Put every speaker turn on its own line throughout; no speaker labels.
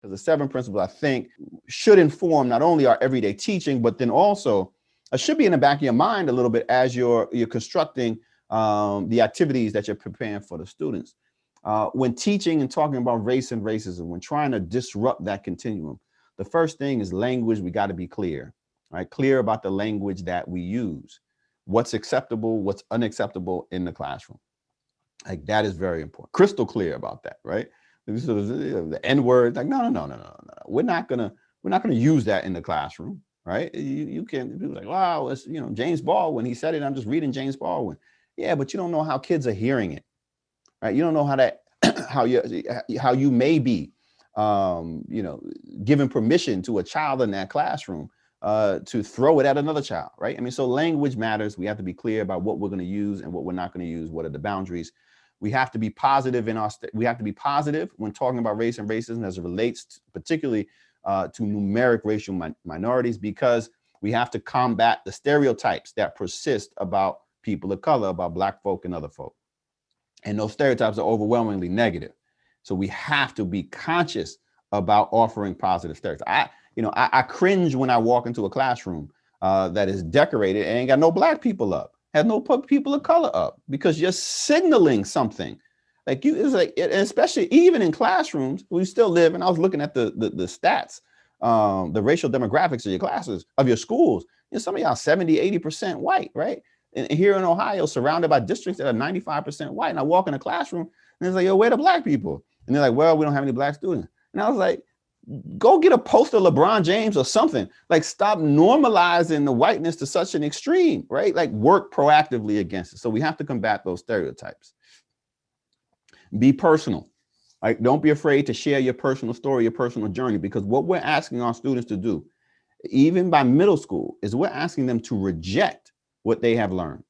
Because the 7 principles, I think, should inform not only our everyday teaching, but then also should be in the back of your mind a little bit as you're constructing the activities that you're preparing for the students. When teaching and talking about race and racism, when trying to disrupt that continuum, the first thing is language. We got to be clear, right? Clear about the language that we use, what's acceptable, what's unacceptable in the classroom. Like that is very important. Crystal clear about that, right? The N word, like no. We're not gonna use that in the classroom, right? You can't be like, wow, it's James Baldwin. He said it. I'm just reading James Baldwin. Yeah, but you don't know how kids are hearing it, right? You don't know how that how you may be giving permission to a child in that classroom to throw it at another child, right? I mean, so language matters. We have to be clear about what we're going to use and what we're not going to use. What are the boundaries? We have to be positive we have to be positive when talking about race and racism as it relates particularly to numeric racial minorities, because we have to combat the stereotypes that persist about people of color, about Black folk and other folk. And those stereotypes are overwhelmingly negative. So we have to be conscious about offering positive stereotypes. I cringe when I walk into a classroom that is decorated and ain't got no Black people up, has no people of color up, because you're signaling something. Like it's like, especially even in classrooms, we still live. And I was looking at the stats, the racial demographics of your classes, of your schools. Some of y'all 70, 80% white, right? And here in Ohio, surrounded by districts that are 95% white. And I walk in a classroom and it's like, yo, where the Black people? And they're like, well, we don't have any Black students. And I was like, go get a poster of LeBron James or something. Like, stop normalizing the whiteness to such an extreme, right? Like, work proactively against it. So we have to combat those stereotypes. Be personal. Like, don't be afraid to share your personal story, your personal journey, because what we're asking our students to do, even by middle school, is we're asking them to reject what they have learned.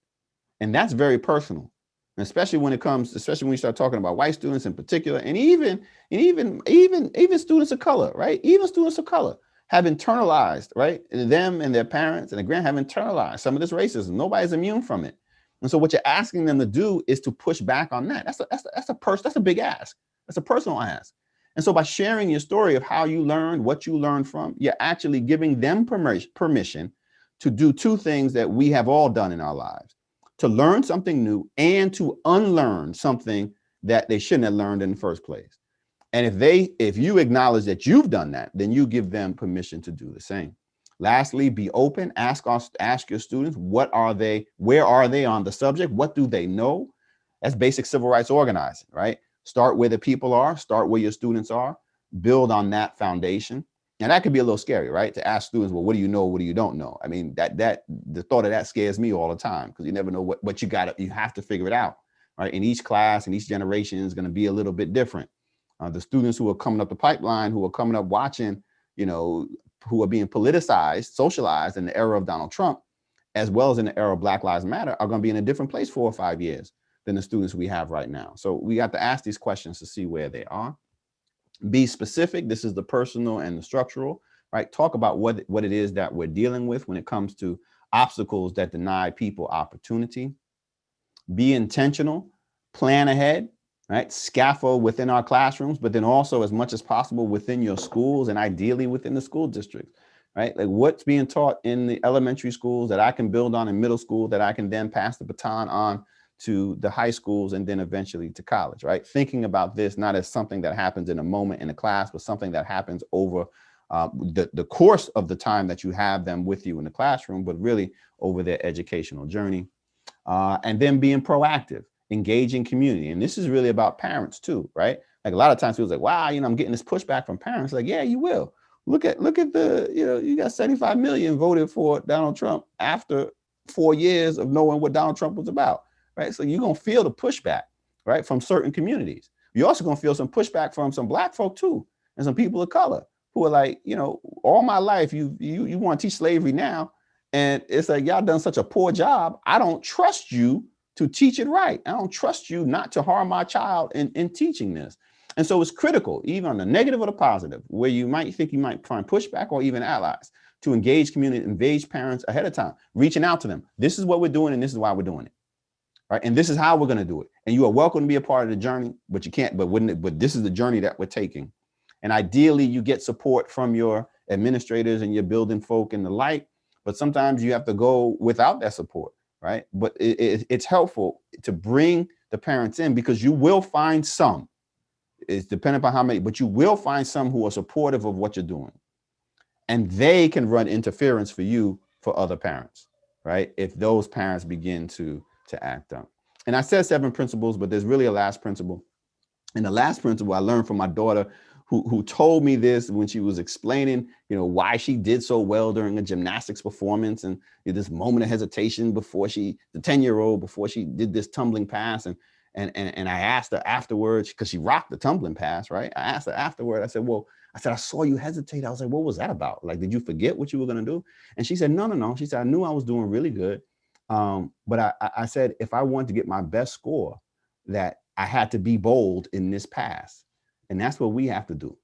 And that's very personal. Especially when you start talking about white students in particular, and even students of color, right? Even students of color have internalized, right? And them and their parents and their grand have internalized some of this racism. Nobody's immune from it. And so what you're asking them to do is to push back on that. That's a big ask. That's a personal ask. And so by sharing your story of how you learned, what you learned from, you're actually giving them permission to do two things that we have all done in our lives: to learn something new and to unlearn something that they shouldn't have learned in the first place. And if you acknowledge that you've done that, then you give them permission to do the same. Lastly, be open. Ask your students, where are they on the subject? What do they know? That's basic civil rights organizing, right? Start where the people are, start where your students are, build on that foundation. And that could be a little scary, right? To ask students, well, what do you know? What do you don't know? I mean, the thought of that scares me all the time, because you never know what you have to figure it out, right? In each class and each generation is going to be a little bit different. The students who are coming up the pipeline, who are coming up watching, who are being politicized, socialized in the era of Donald Trump, as well as in the era of Black Lives Matter, are going to be in a different place 4 or 5 years than the students we have right now. So we have to ask these questions to see where they are. Be specific. This is the personal and the structural, right? Talk about what it is that we're dealing with when it comes to obstacles that deny people opportunity. Be intentional, plan ahead, right? Scaffold within our classrooms, but then also as much as possible within your schools and ideally within the school districts, right? Like, what's being taught in the elementary schools that I can build on in middle school, that I can then pass the baton on to the high schools and then eventually to college, right? Thinking about this not as something that happens in a moment in a class, but something that happens over the course of the time that you have them with you in the classroom, but really over their educational journey. And then being proactive, engaging community. And this is really about parents too, right? Like, a lot of times people like, wow, I'm getting this pushback from parents. Like, yeah, you will. Look at the, you got 75 million voted for Donald Trump after 4 years of knowing what Donald Trump was about. Right? So you're going to feel the pushback, right, from certain communities. You're also going to feel some pushback from some Black folk too, and some people of color who are like, all my life you want to teach slavery now, and it's like, y'all done such a poor job. I don't trust you to teach it right. I don't trust you not to harm my child in teaching this. And so it's critical, even on the negative or the positive, where you might think you might find pushback or even allies, to engage community, engage parents ahead of time, reaching out to them. This is what we're doing, and this is why we're doing it. Right. And this is how we're going to do it. And you are welcome to be a part of the journey, but you can't. But this is the journey that we're taking. And ideally, you get support from your administrators and your building folk and the like. But sometimes you have to go without that support, right? But it's helpful to bring the parents in, because you will find some. It's dependent upon how many, but you will find some who are supportive of what you're doing. And they can run interference for you for other parents, right? If those parents begin to act up. And I said 7 principles, but there's really a last principle. And the last principle I learned from my daughter, who told me this when she was explaining, why she did so well during a gymnastics performance, and this moment of hesitation before the 10-year-old, before she did this tumbling pass. And I asked her afterwards, because she rocked the tumbling pass, right? I asked her afterward, I said, I saw you hesitate. I was like, what was that about? Like, did you forget what you were going to do? And she said, no. She said, I knew I was doing really good. But I said, if I wanted to get my best score, that I had to be bold in this pass. And that's what we have to do.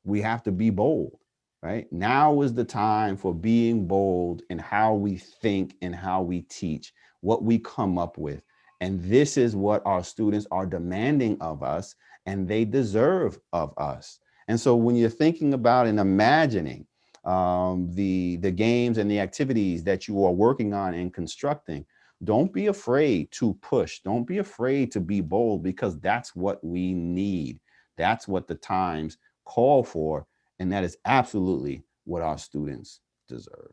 We have to be bold, right? Now is the time for being bold in how we think and how we teach, what we come up with. And this is what our students are demanding of us, and they deserve of us. And so when you're thinking about and imagining the games and the activities that you are working on and constructing, don't be afraid to push. Don't be afraid to be bold, because that's what we need. That's what the times call for. And that is absolutely what our students deserve.